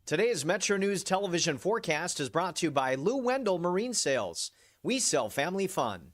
Today's MetroNews television forecast is brought to you by Lou Wendell Marine Sales. We sell family fun.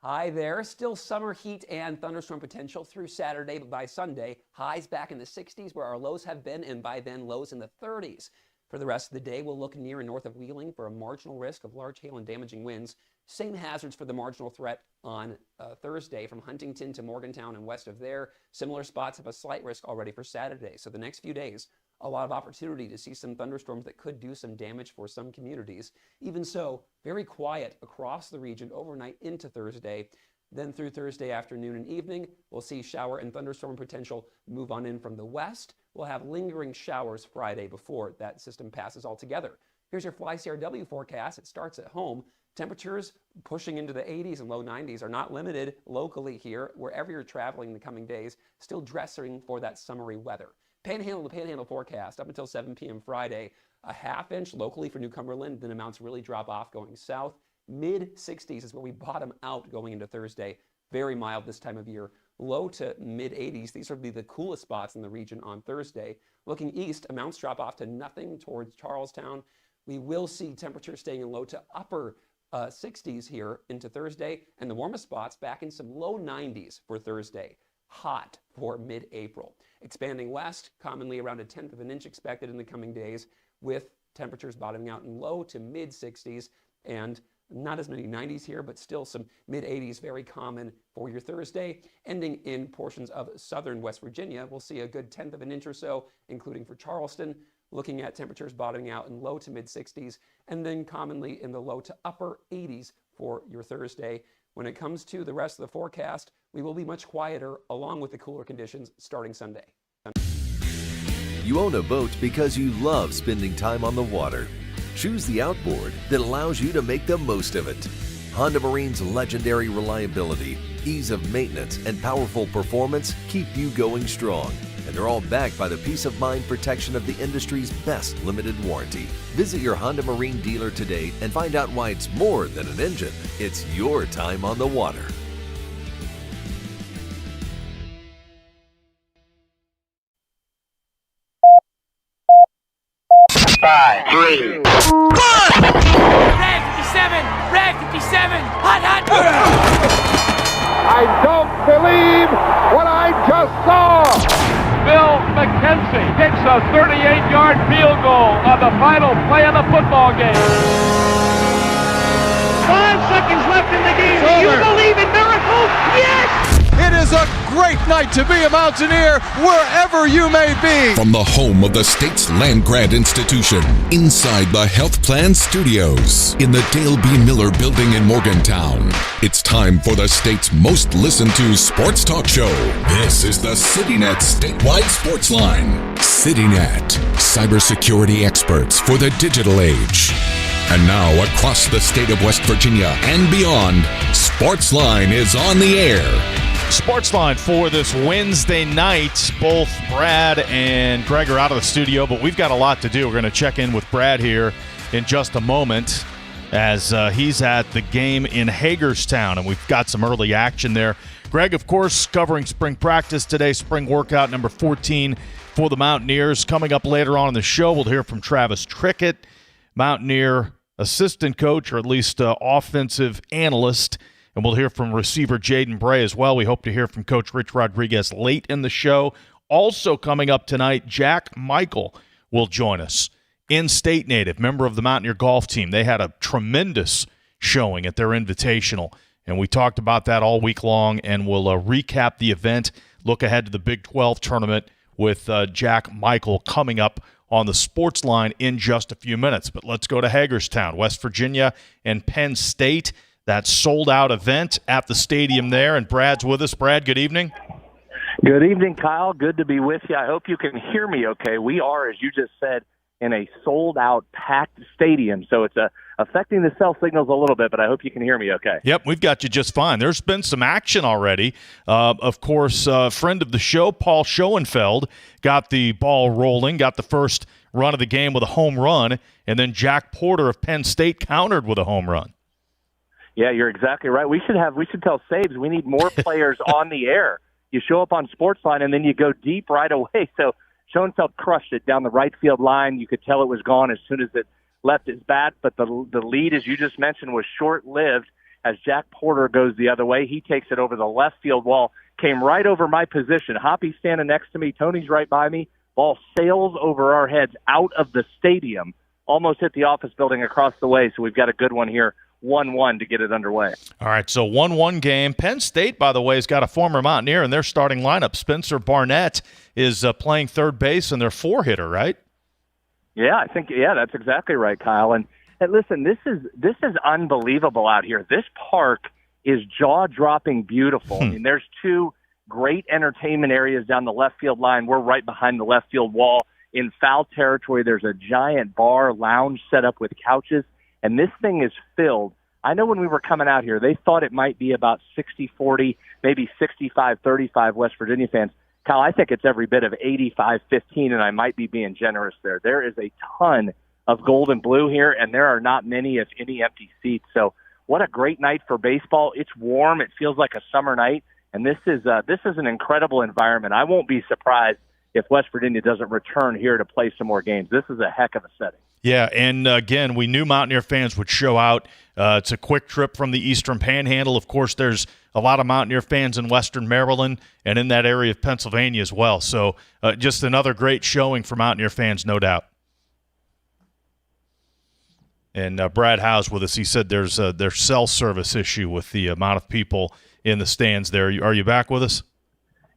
Hi there. Still summer heat and thunderstorm potential through Saturday, but by Sunday, highs back in the 60s where our lows have been, and by then lows in the 30s. For the rest of the day, we'll look near and north of Wheeling for a marginal risk of large hail and damaging winds. Same hazards for the marginal threat on Thursday from Huntington to Morgantown and west of there. Similar spots have a slight risk already for Saturday. So the next few days, a lot of opportunity to see some thunderstorms that could do some damage for some communities. Even so, very quiet across the region overnight into Thursday. Then through Thursday afternoon and evening, we'll see shower and thunderstorm potential move on in from the west. We'll have lingering showers Friday before that system passes altogether. Here's your Fly CRW forecast. It starts at home. Temperatures pushing into the 80s and low 90s are not limited locally here. Wherever you're traveling in the coming days, still dressing for that summery weather. Panhandle to Panhandle forecast up until 7 p.m. Friday. A half inch locally for New Cumberland. Then amounts really drop off going south. Mid-60s is where we bottom out going into Thursday. Very mild this time of year. Low to mid-80s. These will be the coolest spots in the region on Thursday. Looking east, amounts drop off to nothing towards Charlestown. We will see temperatures staying in low to upper 60s here into Thursday, and the warmest spots back in some low 90s for Thursday. Hot for mid-April. Expanding west, commonly around 1/10 of an inch expected in the coming days, with temperatures bottoming out in low to mid-60s, and not as many 90s here, but still some mid-80s, very common for your Thursday. Ending in portions of southern West Virginia, we'll see a good 1/10 of an inch or so, including for Charleston. Looking at temperatures bottoming out in low to mid-60s, and then commonly in the low to upper 80s for your Thursday. When it comes to the rest of the forecast, we will be much quieter along with the cooler conditions starting Sunday. You own a boat because you love spending time on the water. Choose the outboard that allows you to make the most of it. Honda Marine's legendary reliability, ease of maintenance, and powerful performance keep you going strong. And they're all backed by the peace of mind protection of the industry's best limited warranty. Visit your Honda Marine dealer today and find out why it's more than an engine. It's your time on the water. Five, 3, 1. Red 57! Red 57! Hot, hot! I don't believe what I just saw. Bill McKenzie hits a 38-yard field goal on the final play of the football game. 5 seconds left in the game. Do you believe in miracles? Yes! It is a great night to be a Mountaineer wherever you may be. From the home of the state's land-grant institution, inside the Health Plan Studios, in the Dale B. Miller Building in Morgantown, it's time for the state's most listened to sports talk show. This is the CityNet Statewide Sportsline. CityNet, cybersecurity experts for the digital age. And now, across the state of West Virginia and beyond, Sportsline is on the air. Sportsline for this Wednesday night. Both Brad and Greg are out of the studio, but we've got a lot to do. We're going to check in with Brad here in just a moment as he's at the game in Hagerstown, and we've got some early action there. Greg, of course, covering spring practice today, spring workout number 14 for the Mountaineers. Coming up later on in the show, we'll hear from Travis Trickett, Mountaineer assistant coach, or at least offensive analyst. And we'll hear from receiver Jaden Bray as well. We hope to hear from Coach Rich Rodriguez late in the show. Also coming up tonight, Jack Michael will join us. In-state native, member of the Mountaineer golf team. They had a tremendous showing at their invitational, and we talked about that all week long, and we'll recap the event, look ahead to the Big 12 tournament with Jack Michael coming up on the Sportsline in just a few minutes. But let's go to Hagerstown, West Virginia, and Penn State. That sold-out event at the stadium there, and Brad's with us. Brad, good evening. Good evening, Kyle. Good to be with you. I hope you can hear me okay. We are, as you just said, in a sold-out, packed stadium, so it's affecting the cell signals a little bit, but I hope you can hear me okay. Yep, we've got you just fine. There's been some action already. Of course, friend of the show, Paul Schoenfeld, got the ball rolling, got the first run of the game with a home run, and then Jack Porter of Penn State countered with a home run. Yeah, you're exactly right. We should tell Sabes we need more players on the air. You show up on Sportsline and then you go deep right away. So Schoenfeld crushed it down the right field line. You could tell it was gone as soon as it left his bat, but the lead, as you just mentioned, was short-lived as Jack Porter goes the other way. He takes it over the left field wall, came right over my position. Hoppy's standing next to me. Tony's right by me. Ball sails over our heads out of the stadium, almost hit the office building across the way, so we've got a good one here. 1-1 to get it underway. All right, so 1-1 game. Penn State, by the way, has got a former Mountaineer in their starting lineup. Spencer Barnett is playing third base, and their 4-hitter, right? Yeah, I think that's exactly right, Kyle. And listen, this is unbelievable out here. This park is jaw-dropping beautiful. I mean, there's two great entertainment areas down the left field line. We're right behind the left field wall. In foul territory, there's a giant bar lounge set up with couches. And this thing is filled. I know when we were coming out here, they thought it might be about 60-40, maybe 65-35 West Virginia fans. Kyle, I think it's every bit of 85-15, and I might be being generous there. There is a ton of gold and blue here, and there are not many, if any, empty seats. So what a great night for baseball. It's warm. It feels like a summer night, and this is an incredible environment. I won't be surprised if West Virginia doesn't return here to play some more games. This is a heck of a setting. Yeah, and again, we knew Mountaineer fans would show out. It's a quick trip from the Eastern Panhandle. Of course, there's a lot of Mountaineer fans in Western Maryland and in that area of Pennsylvania as well. So just another great showing for Mountaineer fans, no doubt. And Brad Howe's with us. He said there's cell service issue with the amount of people in the stands there. Are you back with us?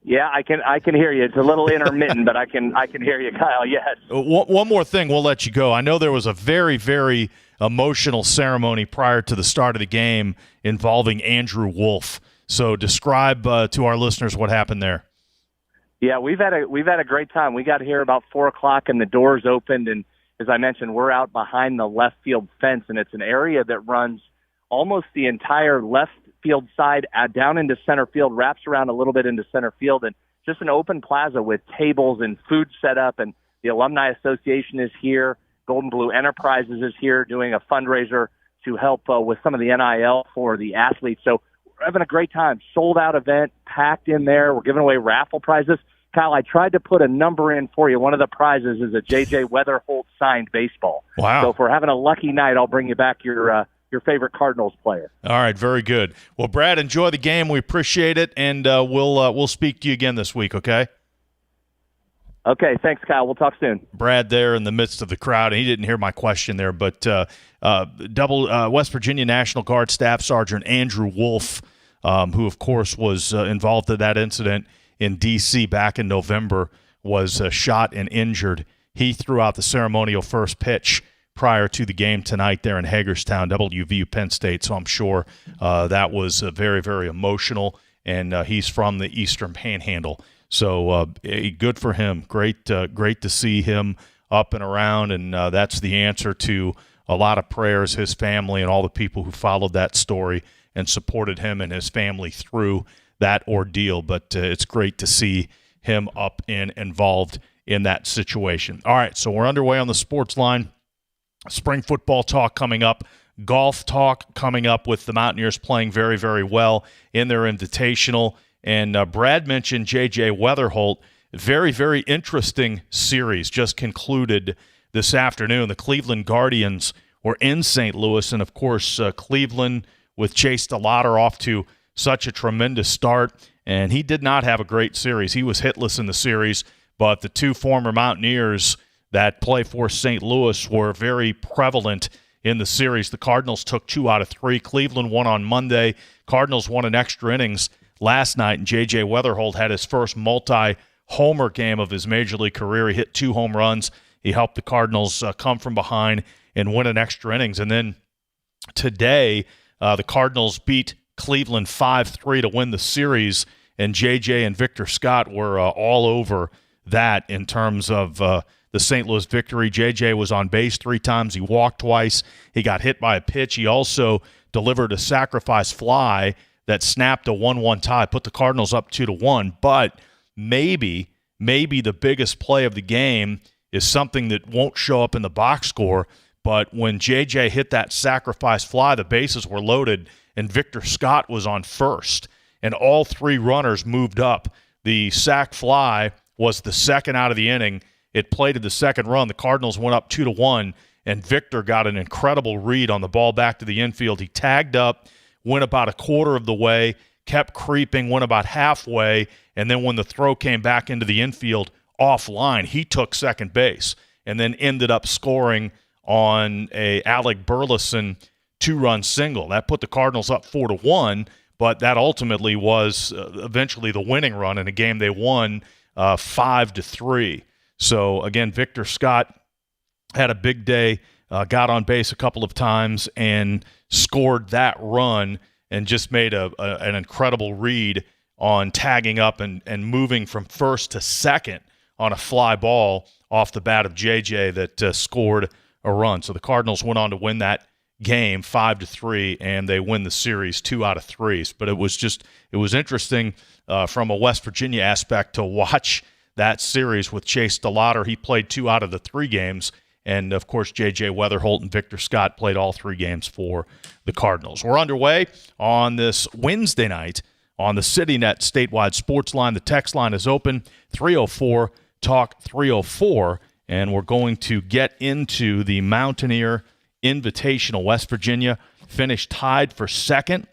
Yeah, I can hear you. It's a little intermittent, but I can hear you, Kyle. Yes. One more thing, we'll let you go. I know there was a very, very emotional ceremony prior to the start of the game involving Andrew Wolf. So describe to our listeners what happened there. Yeah, we've had a great time. We got here about 4:00 and the doors opened, and as I mentioned, we're out behind the left field fence, and it's an area that runs almost the entire left field side down into center field, wraps around a little bit into center field, and just an open plaza with tables and food set up. And the Alumni Association is here. Golden Blue Enterprises is here doing a fundraiser to help with some of the NIL for the athletes. So we're having a great time. Sold out event, packed in there. We're giving away raffle prizes. Kyle, I tried to put a number in for you. One of the prizes is a J.J. Weatherholt signed baseball. Wow. So if we're having a lucky night, I'll bring you back your favorite Cardinals player. All right, very good. Well, Brad, enjoy the game. We appreciate it, and we'll speak to you again this week, okay? Okay, thanks, Kyle. We'll talk soon. Brad there in the midst of the crowd, and he didn't hear my question there, but West Virginia National Guard Staff Sergeant Andrew Wolf, who, of course, was involved in that incident in D.C. back in November, was shot and injured. He threw out the ceremonial first pitch prior to the game tonight there in Hagerstown, WVU Penn State. So I'm sure that was very, very emotional, and he's from the Eastern Panhandle. So good for him. Great to see him up and around, and that's the answer to a lot of prayers, his family and all the people who followed that story and supported him and his family through that ordeal. But it's great to see him up and involved in that situation. All right, so we're underway on the sports line. Spring football talk coming up, golf talk coming up with the Mountaineers playing very, very well in their invitational. And Brad mentioned J.J. Weatherholt. Very, very interesting series just concluded this afternoon. The Cleveland Guardians were in St. Louis, and, of course, Cleveland with Chase DeLauter off to such a tremendous start, and he did not have a great series. He was hitless in the series, but the two former Mountaineers that play for St. Louis were very prevalent in the series. The Cardinals took 2 out of 3. Cleveland won on Monday. Cardinals won in extra innings last night, and J.J. Weatherholt had his first multi-homer game of his Major League career. He hit 2 home runs. He helped the Cardinals come from behind and win in extra innings. And then today, the Cardinals beat Cleveland 5-3 to win the series, and J.J. and Victor Scott were all over that in terms of the St. Louis victory. J.J. was on base 3 times. He walked twice. He got hit by a pitch. He also delivered a sacrifice fly that snapped a 1-1 tie, put the Cardinals up 2-1. But maybe the biggest play of the game is something that won't show up in the box score. But when J.J. hit that sacrifice fly, the bases were loaded, and Victor Scott was on first, and all 3 runners moved up. The sac fly was the second out of the inning. It plated the second run. The Cardinals went up 2-1, and Victor got an incredible read on the ball back to the infield. He tagged up, went about a quarter of the way, kept creeping, went about halfway, and then when the throw came back into the infield offline, he took second base and then ended up scoring on a Alec Burleson 2-run single. That put the Cardinals up 4-1, but that ultimately was eventually the winning run in a game they won 5-3. So, again, Victor Scott had a big day, got on base a couple of times, and scored that run and just made an incredible read on tagging up and moving from first to second on a fly ball off the bat of JJ that scored a run. So the Cardinals went on to win that game 5-3, and they win the series 2 out of 3. But it was interesting from a West Virginia aspect to watch that series with Chase DeLauder. He played 2 out of the 3 games, and of course JJ Weatherholt and Victor Scott played all 3 games for the Cardinals. We're underway on this Wednesday night on the CityNet statewide sports line. The text line is open, 304 Talk 304, and we're going to get into the Mountaineer Invitational. West Virginia finished tied for second,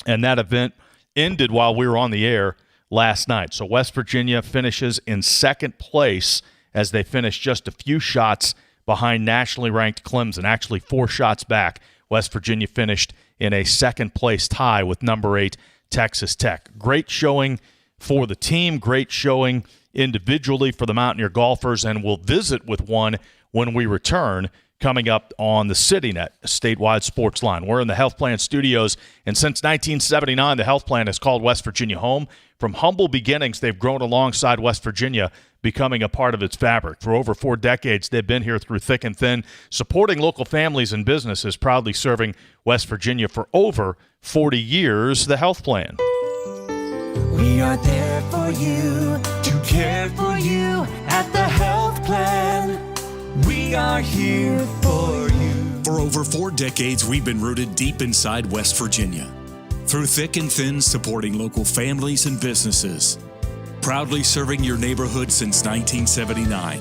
and that event ended while we were on the air last night. So West Virginia finishes in second place as they finish just a few shots behind nationally ranked Clemson. Actually 4 shots back. West Virginia finished in a second place tie with number 8 Texas Tech. Great showing for the team, great showing individually for the Mountaineer golfers, and we'll visit with one when we return coming up on the CityNet statewide sports line. We're in the Health Plan studios, and since 1979, the Health Plan has called West Virginia home. From humble beginnings, they've grown alongside West Virginia, becoming a part of its fabric. For over 4 decades, they've been here through thick and thin, supporting local families and businesses, proudly serving West Virginia for over 40 years. The Health Plan. We are there for you, to care for you at the Health Plan. We are here for you. For over 4 decades, we've been rooted deep inside West Virginia. Through thick and thin, supporting local families and businesses. Proudly serving your neighborhood since 1979.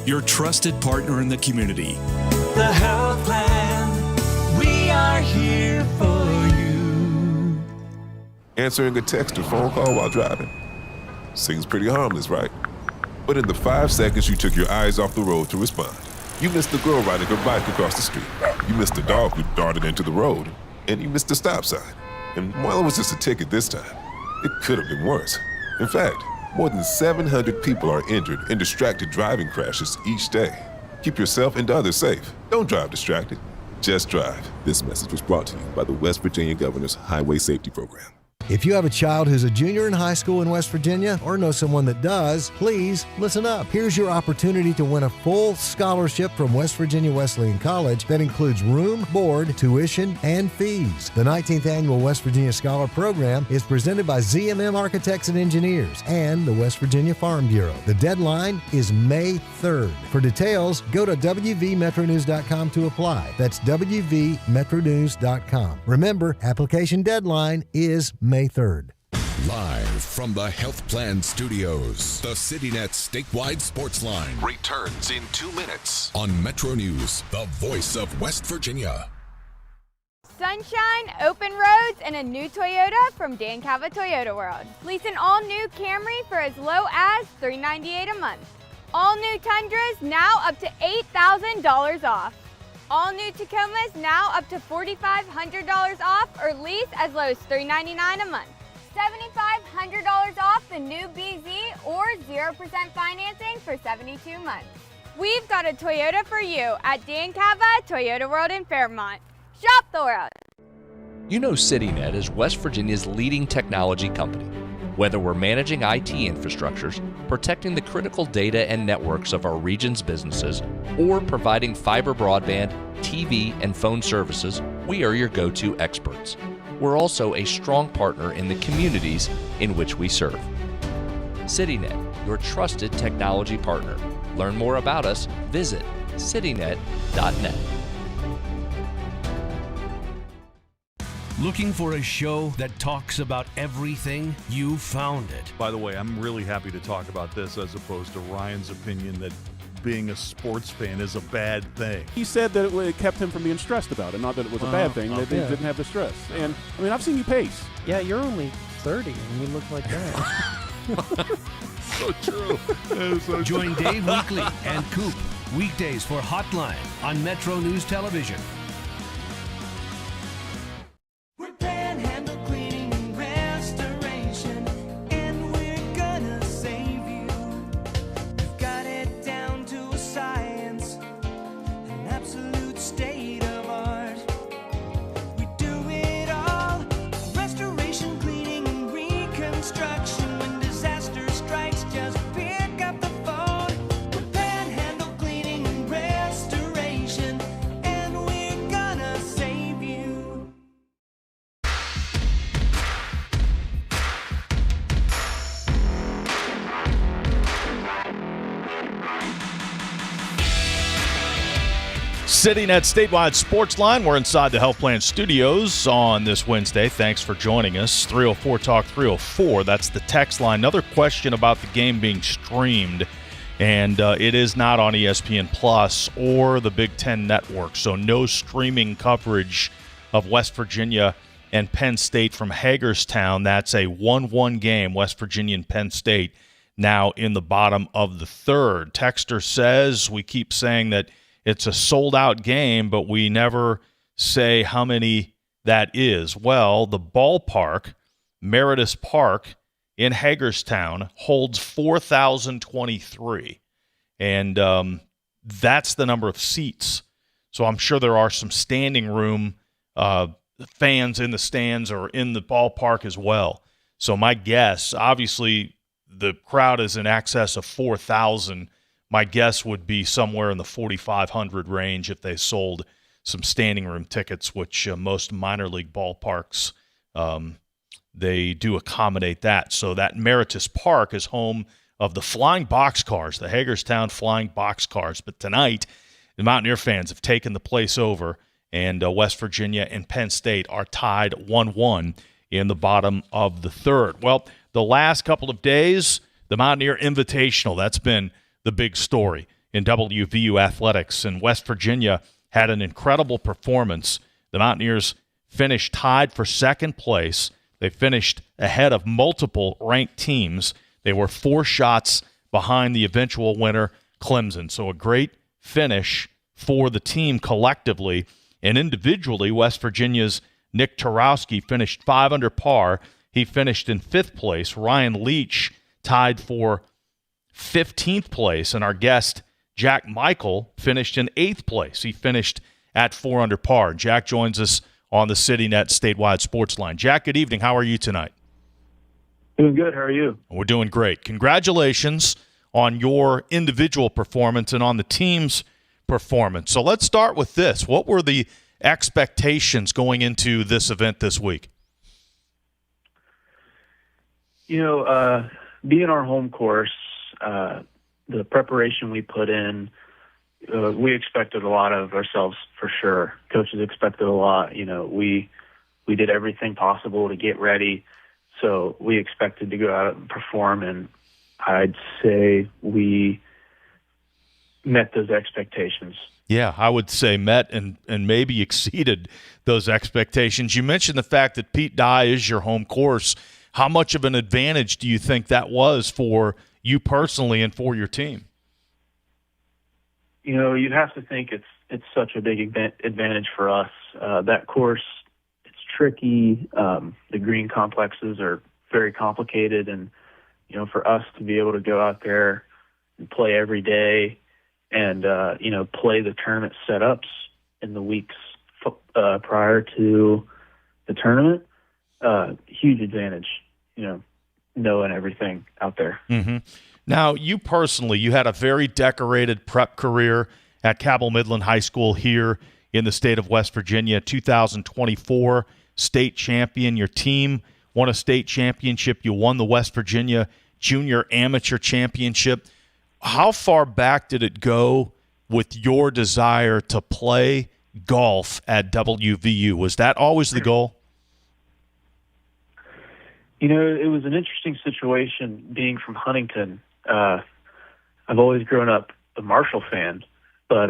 Your trusted partner in the community. The Health Plan. We are here for you. Answering a text or phone call while driving. Seems pretty harmless, right? But in the 5 seconds you took your eyes off the road to respond, you missed the girl riding her bike across the street. You missed the dog who darted into the road. And you missed the stop sign. And while it was just a ticket this time, it could have been worse. In fact, more than 700 people are injured in distracted driving crashes each day. Keep yourself and others safe. Don't drive distracted. Just drive. This message was brought to you by the West Virginia Governor's Highway Safety Program. If you have a child who's a junior in high school in West Virginia or know someone that does, please listen up. Here's your opportunity to win a full scholarship from West Virginia Wesleyan College that includes room, board, tuition, and fees. The 19th Annual West Virginia Scholar Program is presented by ZMM Architects and Engineers and the West Virginia Farm Bureau. The deadline is May 3rd. For details, go to WVMetroNews.com to apply. That's WVMetroNews.com. Remember, application deadline is May 3rd. Live from the Health Plan Studios, the CityNet statewide sports line returns in 2 minutes on MetroNews, the voice of West Virginia. Sunshine, open roads, and a new Toyota from Dan Calva Toyota World. Lease an all-new Camry for as low as $398 a month. All new Tundras now up to $8,000 off. All new Tacomas now up to $4,500 off or lease as low as $399 a month. $7,500 off the new BZ or 0% financing for 72 months. We've got a Toyota for you at Dan Calva Toyota World in Fairmont. Shop the world. You know CityNet is West Virginia's leading technology company. Whether we're managing IT infrastructures, protecting the critical data and networks of our region's businesses, or providing fiber broadband, TV, and phone services, we are your go-to experts. We're also a strong partner in the communities in which we serve. CityNet, your trusted technology partner. Learn more about us, visit citynet.net. Looking for a show that talks about everything? You found it. By the way, I'm really happy to talk about this as opposed to Ryan's opinion that being a sports fan is a bad thing. He said that it kept him from being stressed about it, not that it was a bad thing, that they didn't have the stress. And, I mean, I've seen you pace. Yeah, you're only 30 and you look like that. So true. Join Dave Weekly and Coop weekdays for Hotline on MetroNews Television. Sitting at Statewide Sportsline, we're inside the Health Plan Studios on this Wednesday. Thanks for joining us. 304-TALK-304, that's the text line. Another question about the game being streamed, and it is not on ESPN Plus or the Big Ten Network, so no streaming coverage of West Virginia and Penn State from Hagerstown. That's a 1-1 game, West Virginia and Penn State, now in the bottom of the third. Texter says, we keep saying that it's a sold-out game, but we never say how many that is. Well, the ballpark, Meritus Park in Hagerstown, holds 4,023. And that's the number of seats. So I'm sure there are some standing room fans in the stands or in the ballpark as well. So my guess, obviously the crowd is in excess of 4,000. My guess would be somewhere in the 4,500 range if they sold some standing room tickets, which most minor league ballparks, they do accommodate that. So that Meritus Park is home of the Flying Boxcars, the Hagerstown Flying Boxcars. But tonight, the Mountaineer fans have taken the place over, and West Virginia and Penn State are tied 1-1 in the bottom of the third. Well, the last couple of days, the Mountaineer Invitational, that's been the big story in WVU athletics. And West Virginia had an incredible performance. The Mountaineers finished tied for second place. They finished ahead of multiple ranked teams. They were 4 shots behind the eventual winner, Clemson. So a great finish for the team collectively. And individually, West Virginia's Nick Tarowski finished 5 under par. He finished in 5th place. Ryan Leach tied for 15th place, and our guest, Jack Michael, finished in 8th place. He finished at 4 under par. Jack joins us on the CityNet Statewide Sportsline. Jack, good evening. How are you tonight? Doing good. How are you? We're doing great. Congratulations on your individual performance and on the team's performance. So let's start with this. What were the expectations going into this event this week? You know, being our home course, the preparation we put in, we expected a lot of ourselves for sure. Coaches expected a lot. You know, we did everything possible to get ready. So we expected to go out and perform, and I'd say we met those expectations. Yeah, I would say met and maybe exceeded those expectations. You mentioned the fact that Pete Dye is your home course. How much of an advantage do you think that was for you personally and for your team? You know, you'd have to think it's such a big advantage for us. That course, it's tricky. The green complexes are very complicated, and you know, for us to be able to go out there and play every day, and you know, play the tournament setups in the weeks prior to the tournament, huge advantage. You know, knowing everything out there. Mm-hmm. Now, you personally, you had a very decorated prep career at Cabell Midland High School here in the state of West Virginia. 2024 state champion. Your team won a state championship. You won the West Virginia Junior Amateur Championship. How far back did it go with your desire to play golf at WVU? Was that always the goal? It was an interesting situation being from Huntington. I've always grown up a Marshall fan, but,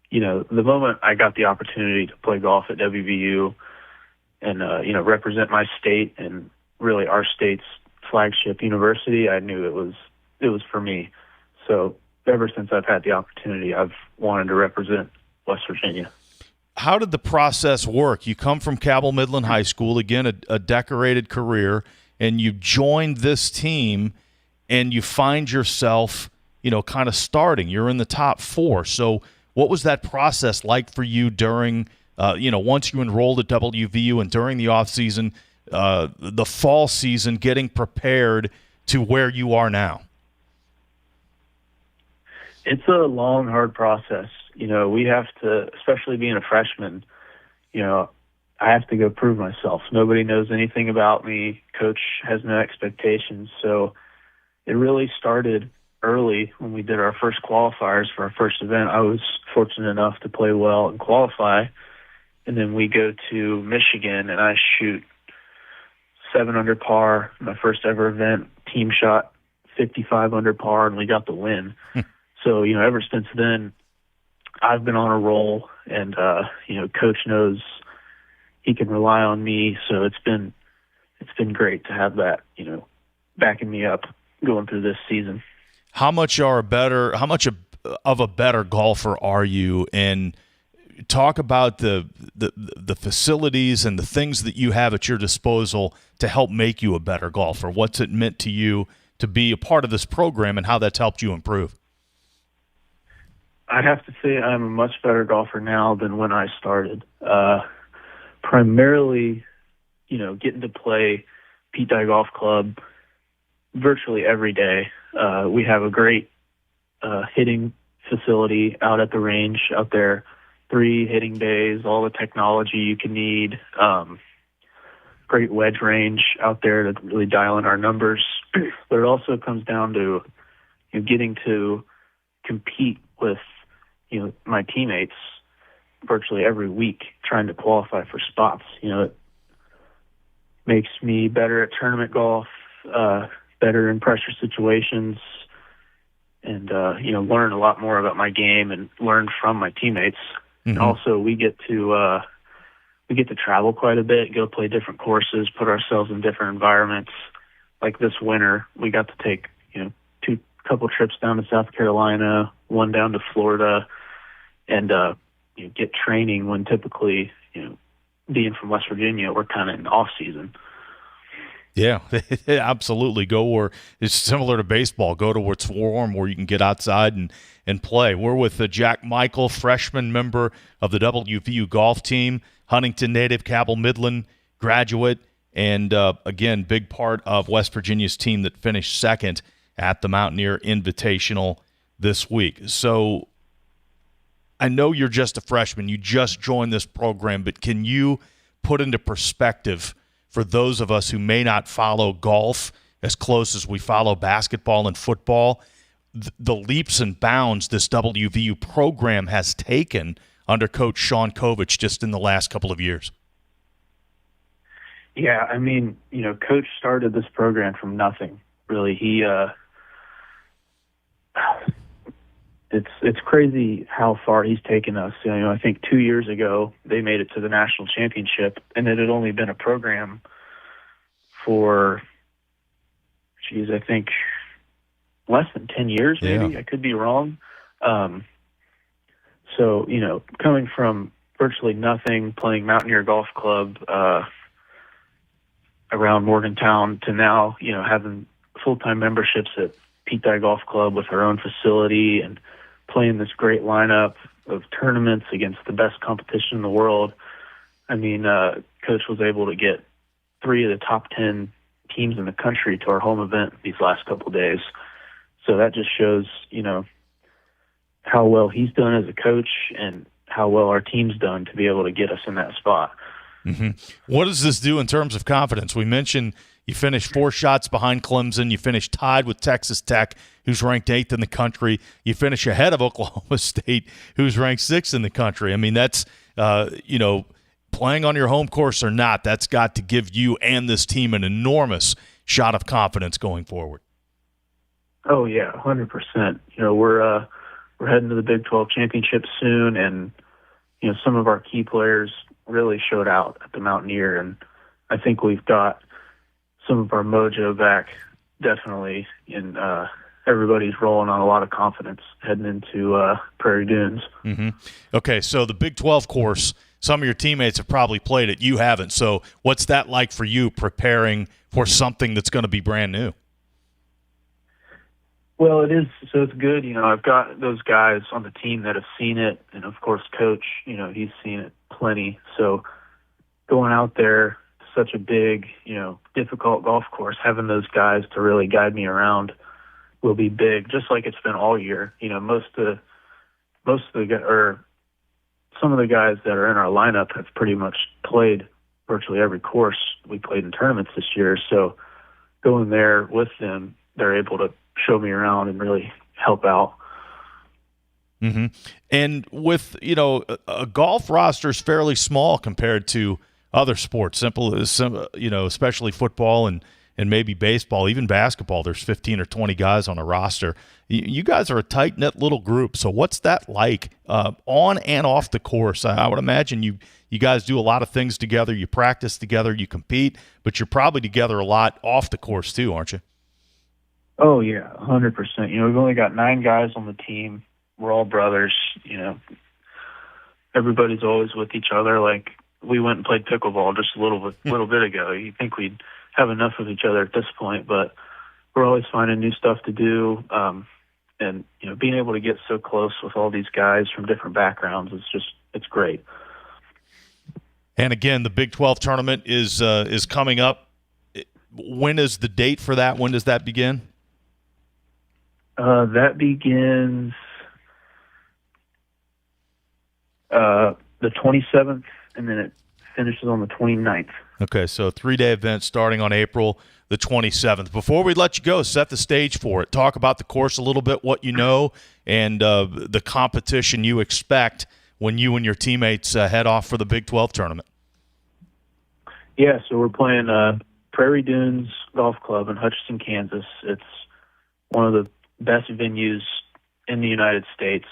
the moment I got the opportunity to play golf at WVU and, represent my state and really our state's flagship university, I knew it was for me. So ever since I've had the opportunity, I've wanted to represent West Virginia. How did the process work? You come from Cabell Midland High School, again, a decorated career, and you joined this team, and you find yourself, kind of starting. You're in the top 4. So what was that process like for you during, once you enrolled at WVU and during the offseason, the fall season, getting prepared to where you are now? It's a long, hard process. We have to, especially being a freshman, I have to go prove myself. Nobody knows anything about me. Coach has no expectations. So it really started early when we did our first qualifiers for our first event. I was fortunate enough to play well and qualify. And then we go to Michigan, and I shoot 7 under par, my first ever event. Team shot 55 under par, and we got the win. So, ever since then, I've been on a roll, and, Coach knows he can rely on me. So it's been great to have that, backing me up going through this season. How much of a better golfer are you? And talk about the facilities and the things that you have at your disposal to help make you a better golfer. What's it meant to you to be a part of this program, and how that's helped you improve? I'd have to say I'm a much better golfer now than when I started. Primarily, getting to play Pete Dye Golf Club virtually every day. We have a great hitting facility out at the range out there, 3 hitting bays, all the technology you can need, great wedge range out there to really dial in our numbers. But it also comes down to getting to compete with my teammates virtually every week, trying to qualify for spots. It makes me better at tournament golf, better in pressure situations, and learn a lot more about my game and learn from my teammates. Mm-hmm. And also, we get to travel quite a bit, go play different courses, put ourselves in different environments. Like this winter, we got to take couple trips down to South Carolina, one down to Florida, and get training when typically, being from West Virginia, we're kind of in off season. Yeah, absolutely. Go where it's similar to baseball. Go to where it's warm, where you can get outside and play. We're with Jack Michael, freshman member of the WVU golf team, Huntington native, Cabell Midland graduate, and again, big part of West Virginia's team that finished second at the Mountaineer Invitational this week. So I know you're just a freshman. You just joined this program, but can you put into perspective for those of us who may not follow golf as close as we follow basketball and football, the leaps and bounds this WVU program has taken under Coach Sean Kovich just in the last couple of years? Yeah, I mean, Coach started this program from nothing. Really, he it's crazy how far he's taken us. I think 2 years ago they made it to the national championship, and it had only been a program for, I think less than 10 years, maybe. Yeah. I could be wrong. So, coming from virtually nothing, playing Mountaineer Golf Club around Morgantown to now, having full-time memberships at Pete Dye Golf Club with our own facility and playing this great lineup of tournaments against the best competition in the world. I mean, Coach was able to get 3 of the top 10 teams in the country to our home event these last couple of days. So that just shows, how well he's done as a coach and how well our team's done to be able to get us in that spot. Mm-hmm. What does this do in terms of confidence? We mentioned you finished 4 shots behind Clemson. You finished tied with Texas Tech, who's ranked 8th in the country. You finish ahead of Oklahoma State, who's ranked 6th in the country. I mean, that's, playing on your home course or not, that's got to give you and this team an enormous shot of confidence going forward. Oh yeah, 100%. You know, we're heading to the Big 12 championship soon, and you know, some of our key players really showed out at the Mountaineer, and I think we've got some of our mojo back, definitely, and everybody's rolling on a lot of confidence heading into Prairie Dunes. Mm-hmm. Okay, so the Big 12 course, some of your teammates have probably played it. You haven't. So what's that like for you preparing for something that's going to be brand new? Well, it is. So it's good. You know, I've got those guys on the team that have seen it. And, of course, Coach, you know, he's seen it plenty. So going out there, such a big, you know, difficult golf course, having those guys to really guide me around will be big, just like it's been all year. You know, some of the guys that are in our lineup have pretty much played virtually every course we played in tournaments this year. So going there with them, they're able to show me around and really help out. Mm-hmm. And with, you know, a golf roster is fairly small compared to other sports, you know, especially football and maybe baseball, even basketball. There's 15 or 20 guys on a roster. You guys are a tight-knit little group. So what's that like on and off the course? I would imagine you guys do a lot of things together. You practice together, you compete, but you're probably together a lot off the course too, aren't you? Oh, yeah, 100%. You know, we've only got 9 guys on the team. We're all brothers. You know, everybody's always with each other. Like, we went and played pickleball just a little bit ago. You think we'd have enough of each other at this point, but we're always finding new stuff to do. And, you know, being able to get so close with all these guys from different backgrounds it's great. And again, the Big 12 tournament is coming up. When is the date for that? When does that begin? That begins the 27th, and then it finishes on the 29th. Okay, so a 3-day event starting on April the 27th. Before we let you go, set the stage for it. Talk about the course a little bit, what you know, and the competition you expect when you and your teammates head off for the Big 12 tournament. Yeah, so we're playing Prairie Dunes Golf Club in Hutchinson, Kansas. It's one of the best venues in the United States.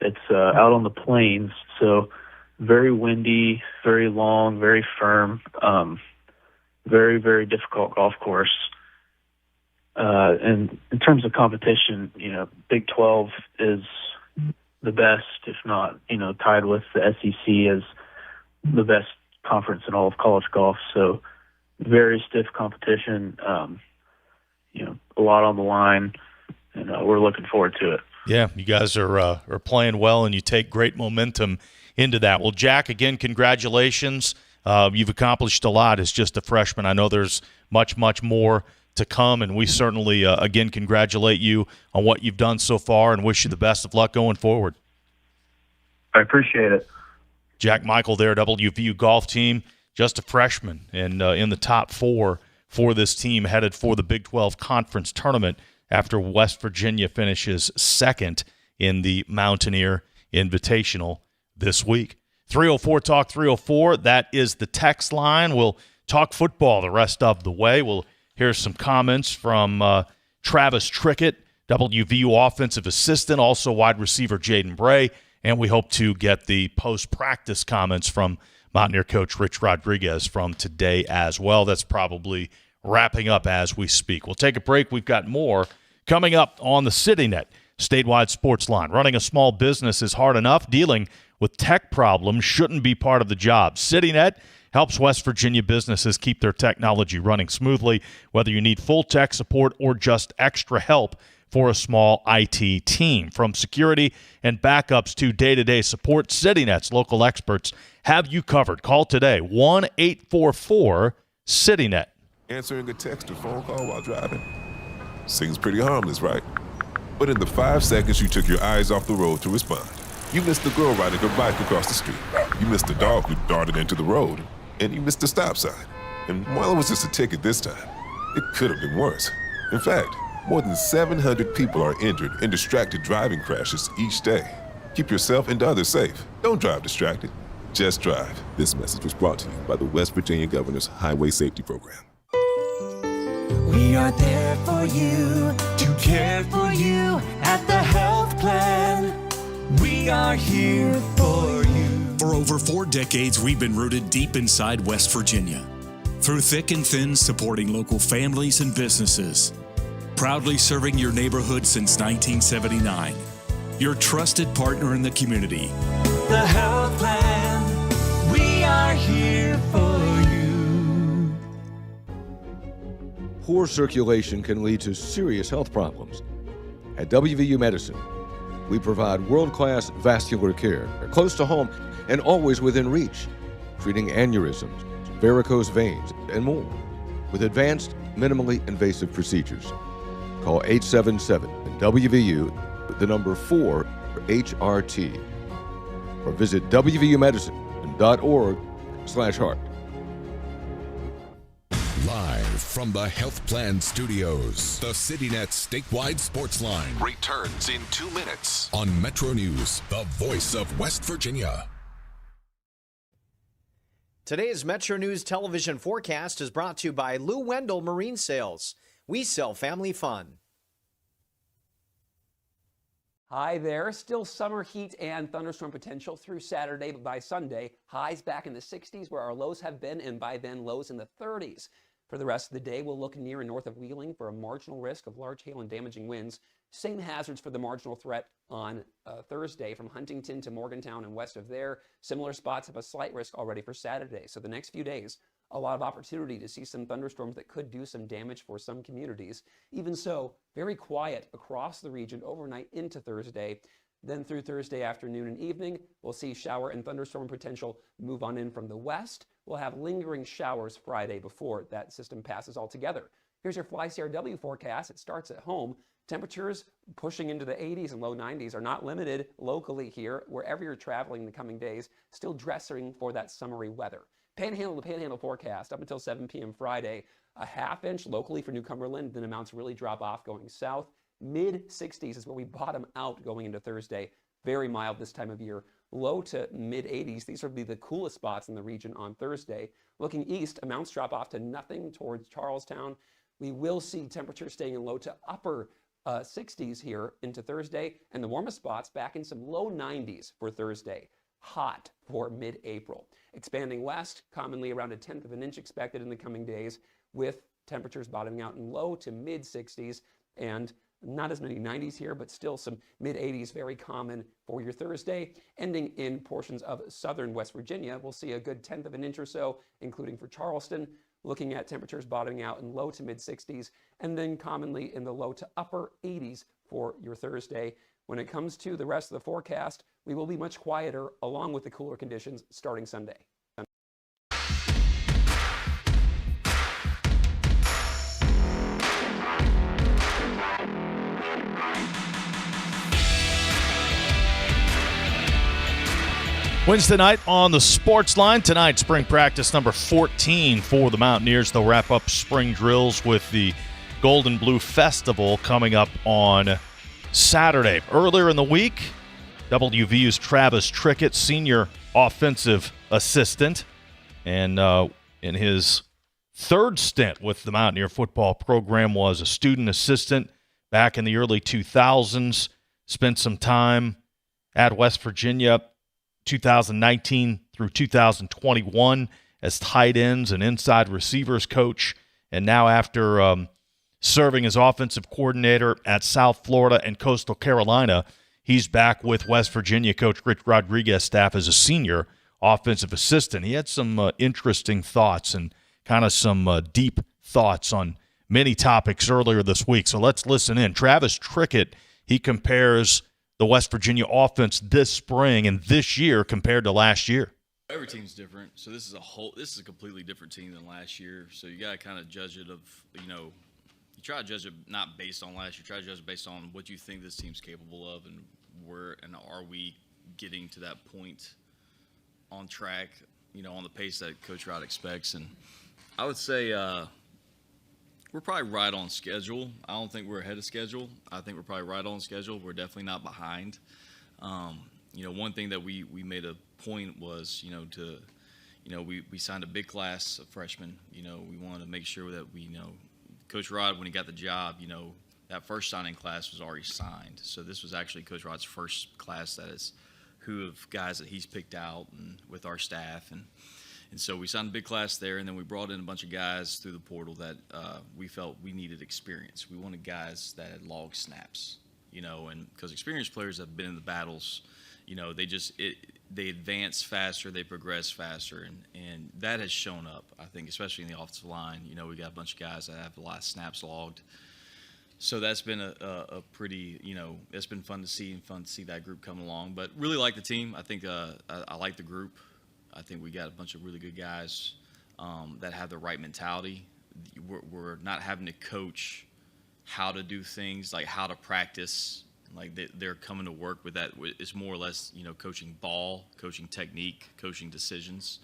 It's out on the plains, so very windy, very long, very firm, very, very difficult golf course. And in terms of competition, you know, Big 12 is the best, if not, you know, tied with the SEC as the best conference in all of college golf. So very stiff competition, you know, a lot on the line, and we're looking forward to it. Yeah, you guys are playing well, and you take great momentum into that. Well, Jack, again, congratulations. You've accomplished a lot as just a freshman. I know there's much, much more to come, and we certainly, again, congratulate you on what you've done so far and wish you the best of luck going forward. I appreciate it. Jack Michael there, WVU golf team, just a freshman, and in the top 4 for this team headed for the Big 12 Conference Tournament after West Virginia finishes second in the Mountaineer Invitational this week. 304-TALK 304, that is the text line. We'll talk football the rest of the way. We'll hear some comments from Travis Trickett, WVU offensive assistant, also wide receiver Jaden Bray, and we hope to get the post-practice comments from Mountaineer coach Rich Rodriguez from today as well. That's probably wrapping up as we speak. We'll take a break. We've got more coming up on the CityNet statewide sports line. Running a small business is hard enough. Dealing with tech problems shouldn't be part of the job. CityNet helps West Virginia businesses keep their technology running smoothly, whether you need full tech support or just extra help for a small IT team. From security and backups to day-to-day support, CityNet's local experts have you covered. Call today, 1-844-CityNet. Answering a text or phone call while driving seems pretty harmless, right? But in the 5 seconds you took your eyes off the road to respond, you missed the girl riding her bike across the street. You missed the dog who darted into the road, and you missed the stop sign. And while it was just a ticket this time, it could have been worse. In fact, more than 700 people are injured in distracted driving crashes each day. Keep yourself and others safe. Don't drive distracted. Just drive. This message was brought to you by the West Virginia Governor's Highway Safety Program. We are there for you, to care for you at the health plan. We are here for you. For over 4 decades, we've been rooted deep inside West Virginia. Through thick and thin, supporting local families and businesses. Proudly serving your neighborhood since 1979. Your trusted partner in the community. The health plan, we are here for you. Poor circulation can lead to serious health problems. At WVU Medicine, we provide world-class vascular care, close to home and always within reach, treating aneurysms, varicose veins, and more, with advanced, minimally invasive procedures. Call 877-WVU, the number 4, HRT, or visit wvumedicine.org/heart. Live from the Health Plan Studios, the CityNet statewide Sportsline Returns in 2 minutes. on MetroNews, the voice of West Virginia. Today's Metro News television forecast is brought to you by Lou Wendell Marine Sales. We sell family fun. Hi there. Still summer heat and thunderstorm potential through Saturday, but by Sunday, highs back in the 60s where our lows have been, and by then lows in the 30s. For the rest of the day, we'll look near and north of Wheeling for a marginal risk of large hail and damaging winds. Same hazards for the marginal threat on Thursday from Huntington to Morgantown and west of there. Similar spots have a slight risk already for Saturday. So the next few days, a lot of opportunity to see some thunderstorms that could do some damage for some communities. Even so, very quiet across the region overnight into Thursday. Then through Thursday afternoon and evening, we'll see shower and thunderstorm potential move on in from the west. We'll have lingering showers Friday before that system passes altogether. Here's your Fly CRW forecast. It starts at home. Temperatures pushing into the 80s and low 90s are not limited locally here. Wherever you're traveling in the coming days, still dressing for that summery weather. Panhandle to Panhandle forecast up until 7 p.m. Friday. A ½ inch locally for New Cumberland, then amounts really drop off going south. Mid-60s is where we bottom out going into Thursday. Very mild this time of year. Low to mid-80s. These will be the coolest spots in the region on Thursday. Looking east, amounts drop off to nothing towards Charlestown. We will see temperatures staying in low to upper 60s here into Thursday, and the warmest spots back in some low 90s for Thursday. Hot for mid-April. Expanding west, commonly around 1/10 of an inch expected in the coming days, with temperatures bottoming out in low to mid-60s, and not as many 90s here, but still some mid-80s, very common for your Thursday. Ending in portions of southern West Virginia, we'll see a good 1/10 of an inch or so, including for Charleston, looking at temperatures bottoming out in low to mid-60s, and then commonly in the low to upper 80s for your Thursday. When it comes to the rest of the forecast, we will be much quieter along with the cooler conditions starting Sunday. Wednesday night on the Sportsline. Tonight, spring practice number 14 for the Mountaineers. They'll wrap up spring drills with the Golden Blue Festival coming up on Saturday. Earlier in the week, WVU's Travis Trickett, senior offensive assistant, and in his third stint with the Mountaineer football program was a student assistant back in the early 2000s, spent some time at West Virginia 2019 through 2021 as tight ends and inside receivers coach, and now after serving as offensive coordinator at South Florida and Coastal Carolina, he's back with West Virginia coach Rich Rodriguez staff as a senior offensive assistant. He had some interesting thoughts and kind of some deep thoughts on many topics earlier this week, so let's listen in. Travis Trickett, he compares the West Virginia offense this spring and this year compared to last year. Every team's different, so this is a completely different team than last year. So you got to kind of judge it you try to judge it not based on last year, try to judge it based on what you think this team's capable of and are we getting to that point on track, on the pace that Coach Rod expects. And I would say we're probably right on schedule. I don't think we're ahead of schedule. I think we're probably right on schedule. We're definitely not behind. one thing that we made a point was, we signed a big class of freshmen. We wanted to make sure that Coach Rod, when he got the job, that first signing class was already signed. So this was actually Coach Rod's first class of guys that he's picked out and with our staff. And so we signed a big class there, and then we brought in a bunch of guys through the portal that we felt we needed experience. We wanted guys that had logged snaps, and because experienced players have been in the battles, they advance faster, they progress faster, and that has shown up, I think, especially in the offensive line. We got a bunch of guys that have a lot of snaps logged. So that's been a pretty, it's been fun to see that group come along. But really like the team. I think I like the group. I think we got a bunch of really good guys that have the right mentality. We're not having to coach how to do things, like how to practice. Like they're coming to work with that. It's more or less, coaching ball, coaching technique, coaching decisions.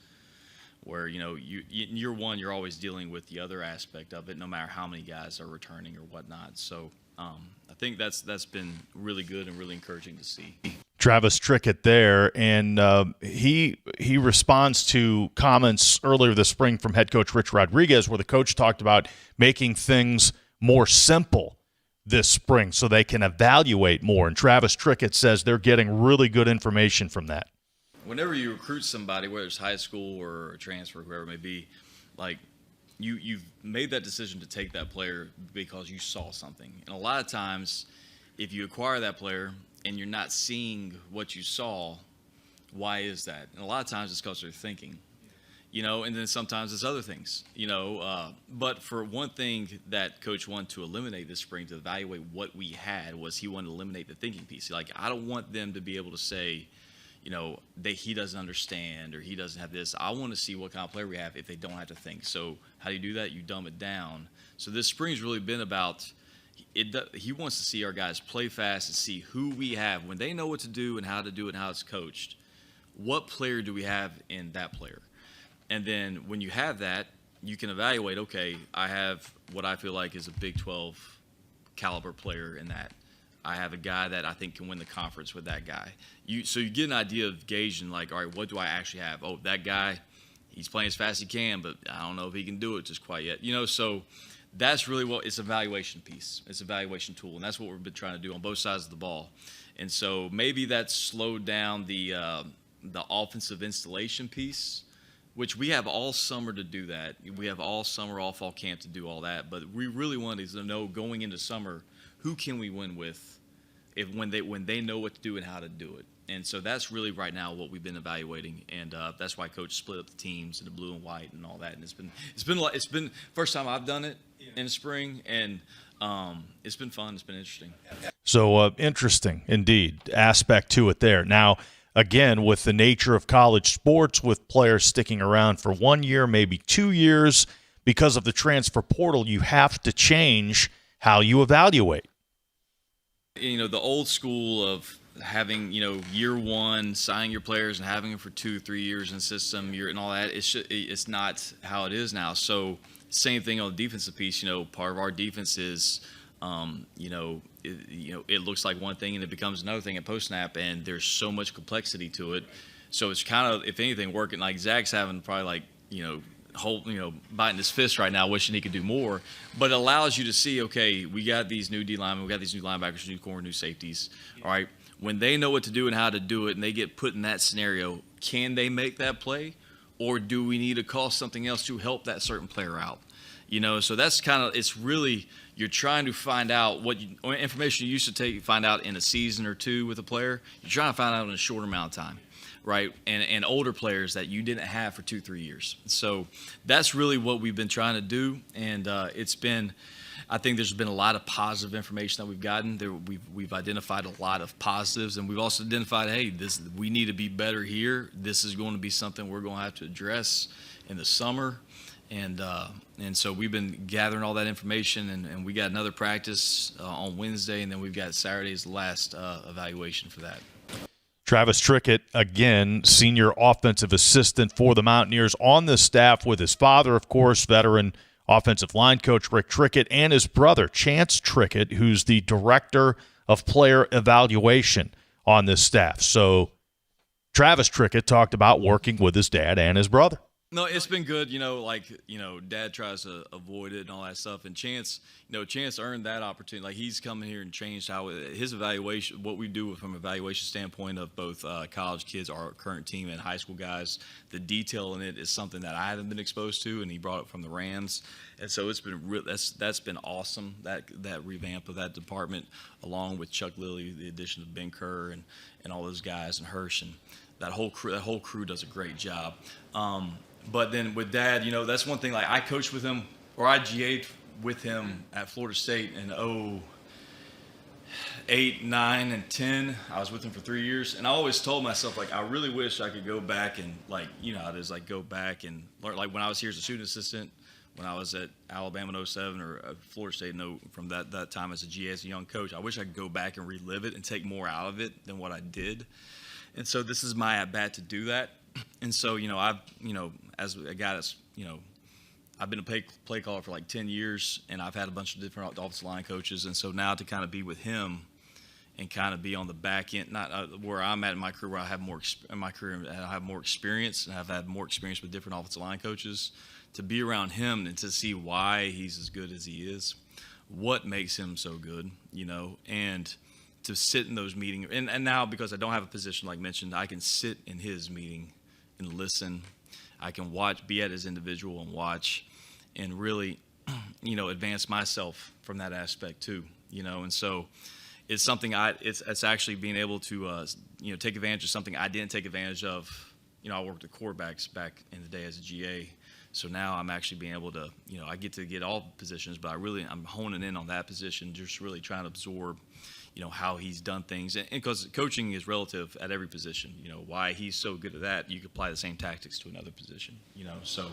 Where, in year one, you're always dealing with the other aspect of it, no matter how many guys are returning or whatnot. So I think that's been really good and really encouraging to see. Travis Trickett there, and he responds to comments earlier this spring from head coach Rich Rodriguez, where the coach talked about making things more simple this spring so they can evaluate more. And Travis Trickett says they're getting really good information from that. Whenever you recruit somebody, whether it's high school or a transfer, whoever it may be, like you've made that decision to take that player because you saw something. And a lot of times, if you acquire that player and you're not seeing what you saw, why is that? And a lot of times it's because they're thinking, and then sometimes it's other things, But for one thing that Coach wanted to eliminate this spring to evaluate what we had was he wanted to eliminate the thinking piece. Like, I don't want them to be able to say, he doesn't understand or he doesn't have this. I want to see what kind of player we have if they don't have to think. So how do you do that? You dumb it down. So this spring's really been about he wants to see our guys play fast and see who we have. When they know what to do and how to do it and how it's coached, what player do we have in that player? And then when you have that, you can evaluate, okay, I have what I feel like is a Big 12 caliber player in that. I have a guy that I think can win the conference with that guy. So you get an idea of gauging, like, all right, what do I actually have? Oh, that guy, he's playing as fast as he can, but I don't know if he can do it just quite yet. So that's really it's an evaluation piece. It's an evaluation tool, and that's what we've been trying to do on both sides of the ball. And so maybe that's slowed down the offensive installation piece, which we have all summer to do that. We have all summer, all fall camp to do all that. But we really wanted to know going into summer, who can we win with when they know what to do and how to do it. And so that's really right now what we've been evaluating, and that's why Coach split up the teams into blue and white and all that. And it's been first time I've done it in the spring, and it's been fun. It's been interesting. So interesting indeed aspect to it there. Now, again, with the nature of college sports, with players sticking around for 1 year, maybe 2 years, because of the transfer portal, you have to change how you evaluate. The old school of having, year one, signing your players and having them for 2-3 years in the system, and all that, it's not how it is now. So same thing on the defensive piece. Part of our defense is, it looks like one thing and it becomes another thing at post snap, and there's so much complexity to it. So it's kind of, if anything, working like Zach's having probably biting his fist right now, wishing he could do more. But it allows you to see, okay, we got these new D linemen, we got these new linebackers, new corner, new safeties. All right, when they know what to do and how to do it, and they get put in that scenario, can they make that play, or do we need to call something else to help that certain player out? So that's kind of, it's really, you're trying to find out what information you used to find out in a season or two with a player. You're trying to find out in a shorter amount of time. Right, and older players that you didn't have for 2-3 years. So that's really what we've been trying to do, and I think there's been a lot of positive information that we've gotten. We've identified a lot of positives, and we've also identified, hey, we need to be better here. This is going to be something we're going to have to address in the summer, and so we've been gathering all that information, and we got another practice on Wednesday, and then we've got Saturday's last evaluation for that. Travis Trickett, again, senior offensive assistant for the Mountaineers, on the staff with his father, of course, veteran offensive line coach Rick Trickett, and his brother, Chance Trickett, who's the director of player evaluation on this staff. So Travis Trickett talked about working with his dad and his brother. No, it's been good. Dad tries to avoid it and all that stuff. And Chance earned that opportunity. Like, he's come in here and changed how his evaluation, what we do from an evaluation standpoint of both college kids, our current team, and high school guys. The detail in it is something that I haven't been exposed to, and he brought it from the Rams. And so it's been that's been awesome, that revamp of that department, along with Chuck Lilly, the addition of Ben Kerr and all those guys, and Hirsch, and that whole crew does a great job. But then with Dad, that's one thing. Like, I coached with him, or I GA'd with him at Florida State in 2008, 9, and 10. I was with him for 3 years, and I always told myself, like, I really wish I could go back and, like, how it is, like, go back and learn. Like, when I was here as a student assistant, when I was at Alabama in 07, or Florida State from that time as a GA, as a young coach, I wish I could go back and relive it and take more out of it than what I did. And so this is my at-bat to do that. And so, I've, as a guy that's, I've been a play caller for like 10 years, and I've had a bunch of different offensive line coaches. And so now to kind of be with him and kind of be on the back end, not where I'm at in my career, where I have more experience, and I've had more experience with different offensive line coaches, to be around him and to see why he's as good as he is, what makes him so good, and to sit in those meetings. And now, because I don't have a position like mentioned, I can sit in his meeting and listen. I can be at his individual and watch, and really, advance myself from that aspect too, And so it's something it's actually being able to, take advantage of something I didn't take advantage of. I worked with quarterbacks back in the day as a GA. So now I'm actually being able to, I get to get all positions, but I'm honing in on that position, just really trying to absorb, how he's done things. And because coaching is relative at every position, why he's so good at that, you could apply the same tactics to another position, So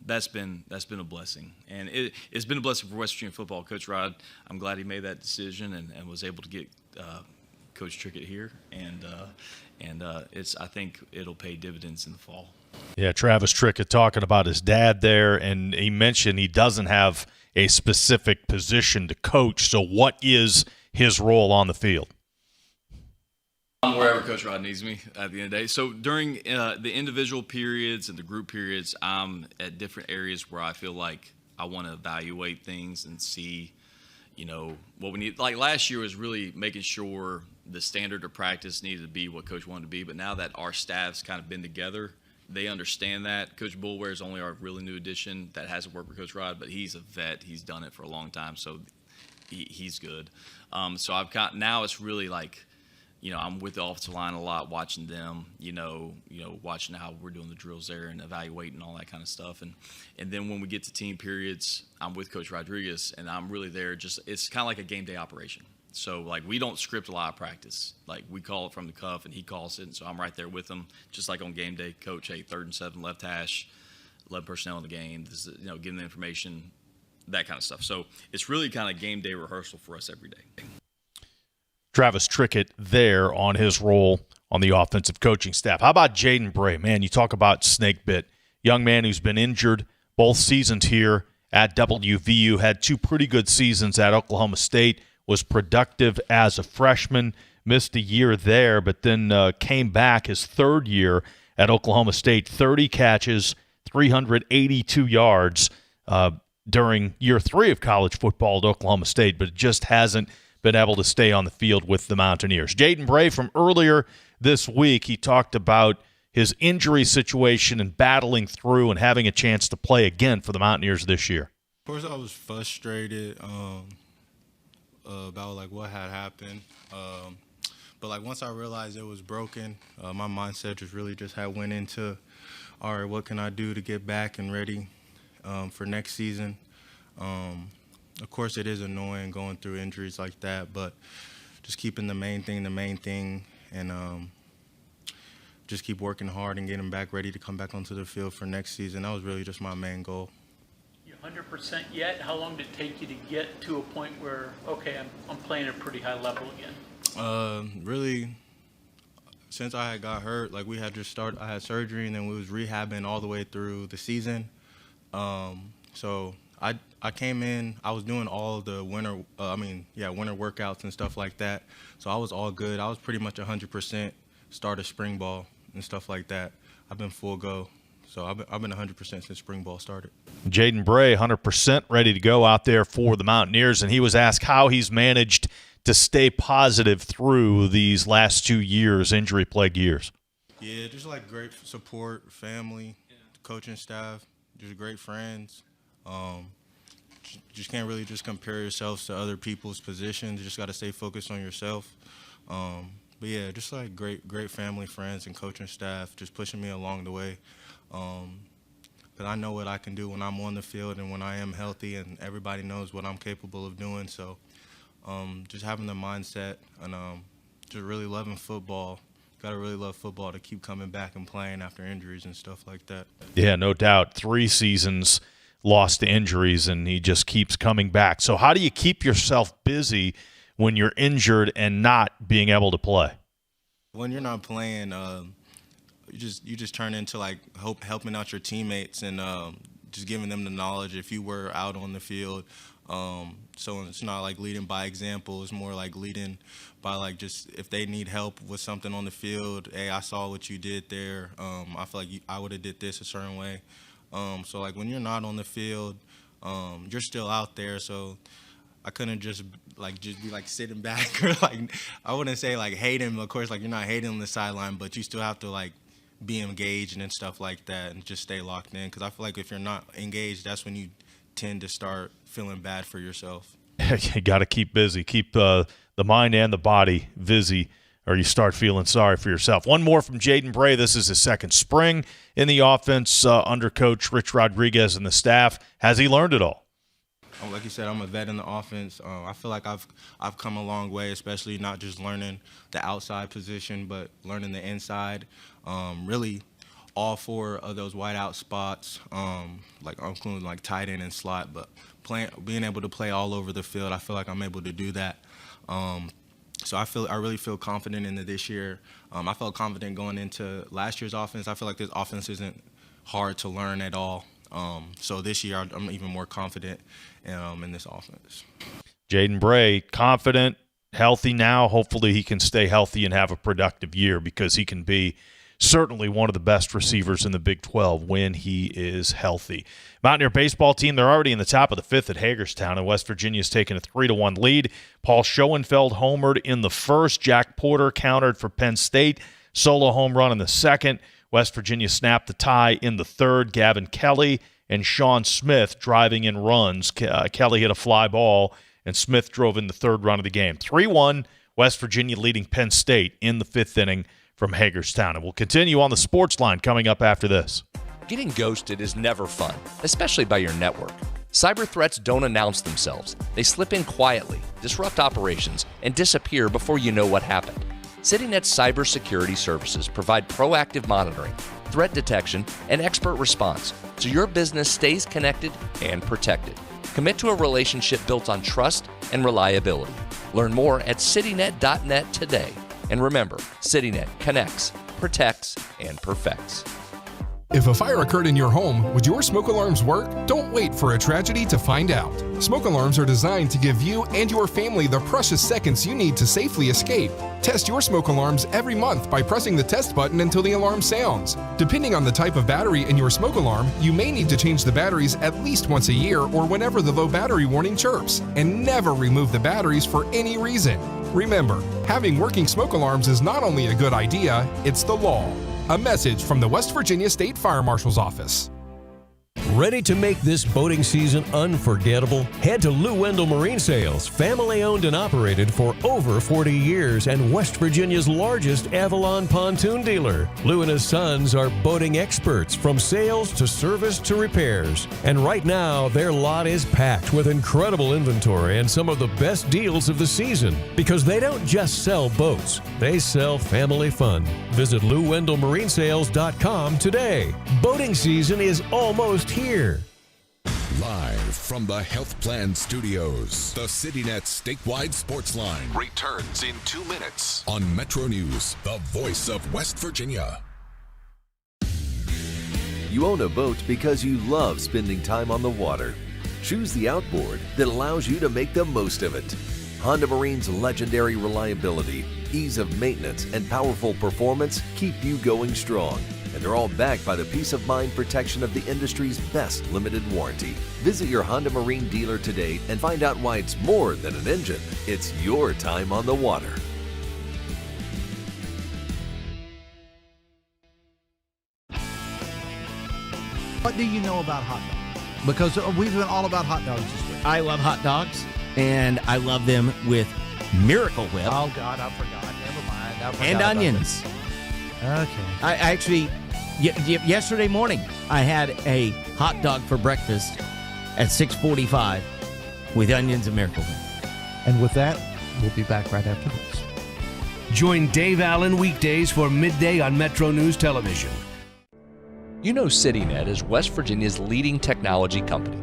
that's been a blessing. And it's been a blessing for West Virginia football. Coach Rod, I'm glad he made that decision and was able to get Coach Trickett here. And I think it'll pay dividends in the fall. Yeah, Travis Trickett talking about his dad there, and he mentioned he doesn't have a specific position to coach. So what is his role on the field? I'm wherever Coach Rod needs me at the end of the day. So during the individual periods and the group periods, I'm at different areas where I feel like I want to evaluate things and see, what we need. Like last year was really making sure the standard of practice needed to be what Coach wanted to be. But now that our staff's kind of been together, they understand that. Coach Bullware is only our really new addition that hasn't worked with Coach Rod, but he's a vet. He's done it for a long time, so he's good. So I've got now it's really like, I'm with the offensive line a lot, watching them, watching how we're doing the drills there and evaluating all that kind of stuff. And then when we get to team periods, I'm with Coach Rodriguez, and I'm really there. It's kind of like a game day operation. So, like, we don't script a lot of practice. Like, we call it from the cuff, and he calls it, and so I'm right there with him, just like on game day. Coach, hey, 3rd and 7, left hash, 11 personnel in the game, this is, getting the information, that kind of stuff. So it's really kind of game day rehearsal for us every day. Travis Trickett there on his role on the offensive coaching staff. How about Jaden Bray? Man, you talk about snake bit. Young man who's been injured both seasons here at WVU, had 2 pretty good seasons at Oklahoma State, was productive as a freshman, missed a year there, but then came back his 3rd year at Oklahoma State, 30 catches, 382 yards during year 3 of college football at Oklahoma State, but just hasn't been able to stay on the field with the Mountaineers. Jaden Bray from earlier this week, he talked about his injury situation and battling through and having a chance to play again for the Mountaineers this year. Of course, I was frustrated about like what had happened, but like once I realized it was broken, my mindset just really had went into, all right, what can I do to get back and ready for next season? Of course, it is annoying going through injuries like that, but just keeping the main thing, and just keep working hard and getting back ready to come back onto the field for next season. That was really just my main goal. 100% yet? How long did it take you to get to a point where, okay, I'm playing at a pretty high level again? Really, since I had got hurt, like we had just started, I had surgery, and then we was rehabbing all the way through the season. So I came in, I was doing all the winter workouts and stuff like that. So I was all good. I was pretty much 100% start of spring ball and stuff like that, I've been full go. So I've been 100% since spring ball started. Jaden Bray, 100% ready to go out there for the Mountaineers, and he was asked how he's managed to stay positive through these last 2 years, injury-plagued years. Yeah, just like great support, family, coaching staff, just great friends. Just can't really just compare yourselves to other people's positions. You just got to stay focused on yourself. But yeah, just like great family, friends, and coaching staff just pushing me along the way. But I know what I can do when I'm on the field and when I am healthy, and everybody knows what I'm capable of doing. So just having the mindset and just really loving football. Got to really love football to keep coming back and playing after injuries and stuff like that. Yeah, no doubt. 3 seasons lost to injuries, and he just keeps coming back. So how do you keep yourself busy when you're injured and not being able to play? When you're not playing, you just turn into like helping out your teammates and just giving them the knowledge if you were out on the field. So it's not like leading by example. It's more like leading by like just if they need help with something on the field. Hey, I saw what you did there. I feel like I would have did this a certain way. So like when you're not on the field, you're still out there. So I couldn't just be like sitting back or like I wouldn't say like hate him. Of course, like you're not hating on the sideline, but you still have to like be engaged and stuff like that and just stay locked in. Because I feel like if you're not engaged, that's when you tend to start feeling bad for yourself. You got to keep busy, keep the mind and the body busy, or you start feeling sorry for yourself. One more from Jaden Bray. This is his second spring in the offense under Coach Rich Rodriguez and the staff. Has he learned it all? Like you said, I'm a vet in the offense. I feel like I've come a long way, especially not just learning the outside position, but learning the inside. Really, all 4 of those wideout spots, like including like tight end and slot, but being able to play all over the field, I feel like I'm able to do that. So I really feel confident in this year. I felt confident going into last year's offense. I feel like this offense isn't hard to learn at all. So this year I'm even more confident in this offense. Jaden Bray, confident, healthy now. Hopefully he can stay healthy and have a productive year because he can be certainly one of the best receivers in the Big 12 when he is healthy. Mountaineer baseball team, they're already in the top of the 5th at Hagerstown, and West Virginia's taken a 3-1 lead. Paul Schoenfeld homered in the first. Jack Porter countered for Penn State. Solo home run in the second. West Virginia snapped the tie in the third. Gavin Kelly and Sean Smith driving in runs. Kelly hit a fly ball, and Smith drove in the third run of the game. 3-1, West Virginia leading Penn State in the 5th inning from Hagerstown. And we'll continue on the Sportsline coming up after this. Getting ghosted is never fun, especially by your network. Cyber threats don't announce themselves. They slip in quietly, disrupt operations, and disappear before you know what happened. CityNet's cybersecurity services provide proactive monitoring, threat detection, and expert response, so your business stays connected and protected. Commit to a relationship built on trust and reliability. Learn more at citynet.net today. And remember, CityNet connects, protects, and perfects. If a fire occurred in your home, would your smoke alarms work? Don't wait for a tragedy to find out. Smoke alarms are designed to give you and your family the precious seconds you need to safely escape. Test your smoke alarms every month by pressing the test button until the alarm sounds. Depending on the type of battery in your smoke alarm, you may need to change the batteries at least once a year or whenever the low battery warning chirps. And never remove the batteries for any reason. Remember, having working smoke alarms is not only a good idea, it's the law. A message from the West Virginia State Fire Marshal's Office. Ready to make this boating season unforgettable? Head to Lou Wendell Marine Sales, family owned and operated for over 40 years and West Virginia's largest Avalon pontoon dealer. Lou and his sons are boating experts from sales to service to repairs. And right now, their lot is packed with incredible inventory and some of the best deals of the season. Because they don't just sell boats, they sell family fun. Visit LouWendellMarineSales.com today. Boating season is almost here. Live from the Health Plan Studios, the CityNet statewide Sportsline returns in 2 minutes on MetroNews, the voice of West Virginia. You own a boat because you love spending time on the water. Choose the outboard that allows you to make the most of it. Honda Marine's legendary reliability, ease of maintenance, and powerful performance keep you going strong. And they're all backed by the peace of mind protection of the industry's best limited warranty. Visit your Honda Marine dealer today and find out why it's more than an engine. It's your time on the water. What do you know about hot dogs? Because we've been all about hot dogs this week. I love hot dogs, and I love them with Miracle Whip. Oh, God, I forgot. Never mind. I forgot And about onions. this. Okay. I actually, yesterday morning, I had a hot dog for breakfast at 6:45 with onions and Miracle Whip. And with that, we'll be back right after this. Join Dave Allen weekdays for midday on MetroNews Television. You know CityNet is West Virginia's leading technology company.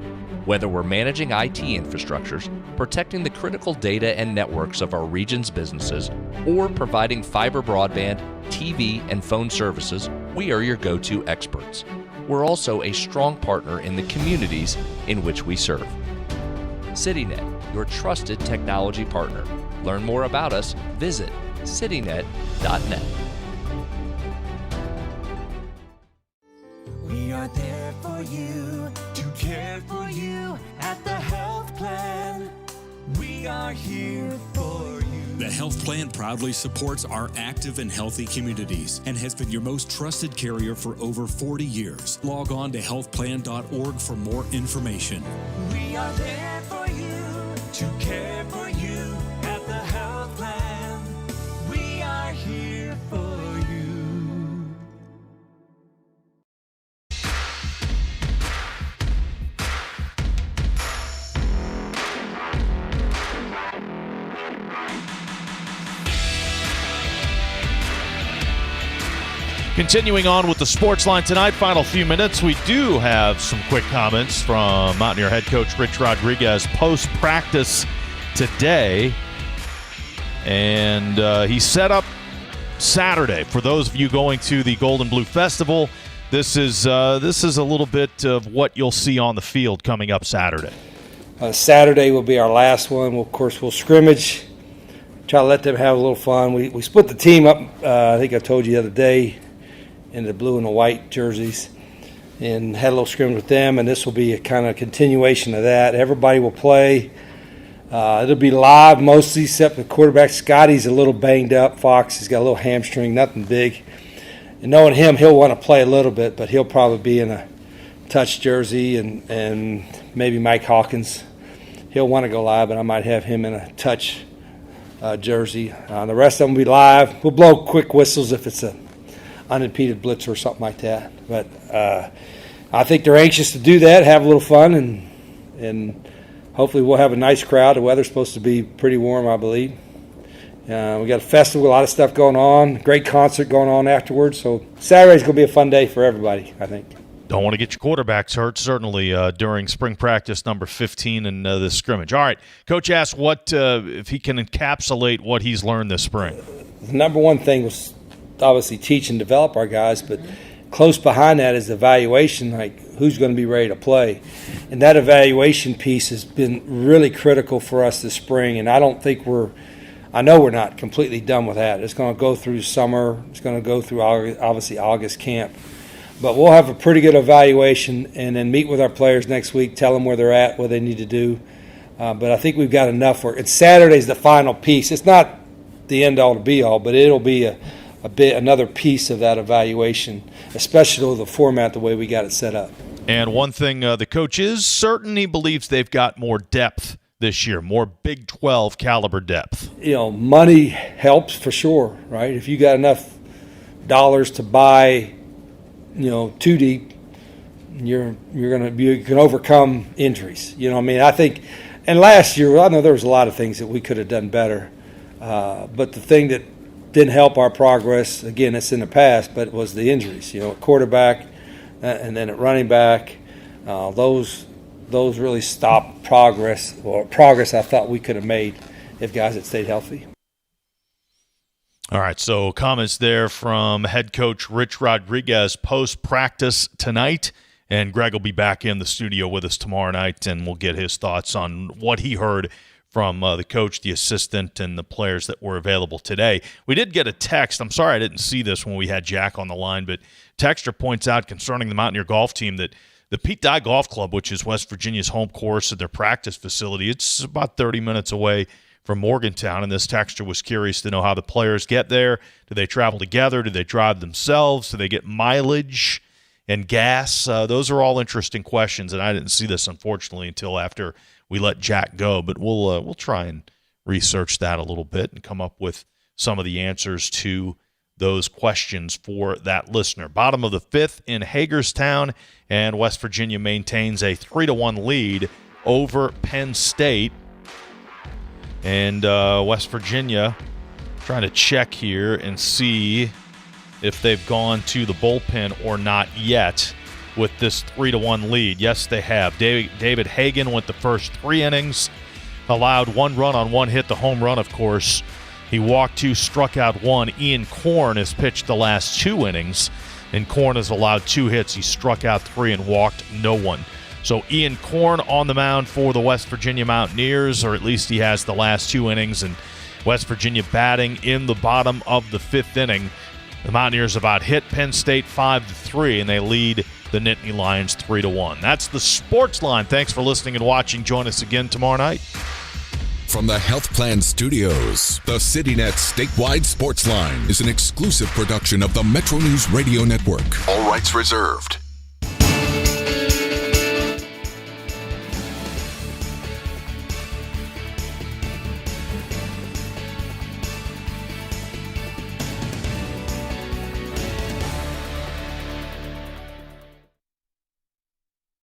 Whether we're managing IT infrastructures, protecting the critical data and networks of our region's businesses, or providing fiber broadband, TV, and phone services, we are your go-to experts. We're also a strong partner in the communities in which we serve. CityNet, your trusted technology partner. Learn more about us, visit citynet.net. We are there for you, to care for you at the health plan. We are here for you. The Health Plan proudly supports our active and healthy communities and has been your most trusted carrier for over 40 years. Log on to healthplan.org for more information. We are there for you, to care for you at the health plan. We are here for you. Continuing on with the Sportsline tonight, final few minutes, we do have some quick comments from Mountaineer head coach Rich Rodriguez post-practice today. And he set up Saturday. For those of you going to the Gold and Blue Festival, this is a little bit of what you'll see on the field coming up Saturday. Saturday will be our last one. Of course, we'll scrimmage, try to let them have a little fun. We split the team up, I think I told you the other day, in the blue and the white jerseys, and had a little scrimmage with them, and this will be a kind of continuation of that. Everybody will play. It'll be live mostly, except the quarterback. Scotty's a little banged up. Fox, he's got a little hamstring, nothing big. And knowing him, he'll want to play a little bit, but he'll probably be in a touch jersey, and maybe Mike Hawkins. He'll want to go live, but I might have him in a touch jersey. The rest of them will be live. We'll blow quick whistles if it's a unimpeded blitz or something like that. But I think they're anxious to do that, have a little fun, and hopefully we'll have a nice crowd. The weather's supposed to be pretty warm, I believe. We got a festival, a lot of stuff going on, great concert going on afterwards. So Saturday's going to be a fun day for everybody, I think. Don't want to get your quarterbacks hurt, certainly, during spring practice number 15 and this scrimmage. All right, Coach asked what if he can encapsulate what he's learned this spring. The number one thing was obviously teach and develop our guys, but close behind that is evaluation, like who's going to be ready to play. And that evaluation piece has been really critical for us this spring, and I know we're not completely done with that. It's going to go through summer. It's going to go through, obviously, August camp. But we'll have a pretty good evaluation and then meet with our players next week, tell them where they're at, what they need to do. But I think we've got enough work. And Saturday's the final piece. It's not the end-all to be-all, but it'll be another piece of that evaluation, especially with the format, the way we got it set up. And one thing the coach is certain, he believes they've got more depth this year, more Big 12 caliber depth. Money helps for sure, right? If you got enough dollars to buy, too deep, you can overcome injuries. I think, and last year I know there was a lot of things that we could have done better, but the thing that didn't help our progress, again, it's in the past, but it was the injuries. Quarterback, and then at running back, those really stopped progress I thought we could have made if guys had stayed healthy. All right, so comments there from head coach Rich Rodriguez post-practice tonight, and Greg will be back in the studio with us tomorrow night, and we'll get his thoughts on what he heard from the coach, the assistant, and the players that were available today. We did get a text. I'm sorry I didn't see this when we had Jack on the line, but texter points out concerning the Mountaineer golf team that the Pete Dye Golf Club, which is West Virginia's home course and their practice facility, it's about 30 minutes away from Morgantown, and this texter was curious to know how the players get there. Do they travel together? Do they drive themselves? Do they get mileage and gas? Those are all interesting questions, and I didn't see this, unfortunately, until after we let Jack go, but we'll try and research that a little bit and come up with some of the answers to those questions for that listener. Bottom of the fifth in Hagerstown, and West Virginia maintains a 3-1 lead over Penn State. And West Virginia trying to check here and see if they've gone to the bullpen or not yet with this 3-1 lead. Yes, they have. David Hagen went the first 3 innings, allowed 1 run on 1 hit, the home run, of course. He walked 2, struck out 1. Ian Korn has pitched the last 2 innings, and Korn has allowed 2 hits. He struck out 3 and walked no one. So Ian Korn on the mound for the West Virginia Mountaineers, or at least he has the last 2 innings, and West Virginia batting in the bottom of the 5th inning. The Mountaineers have out-hit Penn State 5-3, and they lead the Nittany Lions 3-1. That's the Sportsline. Thanks for listening and watching. Join us again tomorrow night. From the Health Plan Studios, the CityNet statewide Sportsline is an exclusive production of the MetroNews Radio Network. All rights reserved.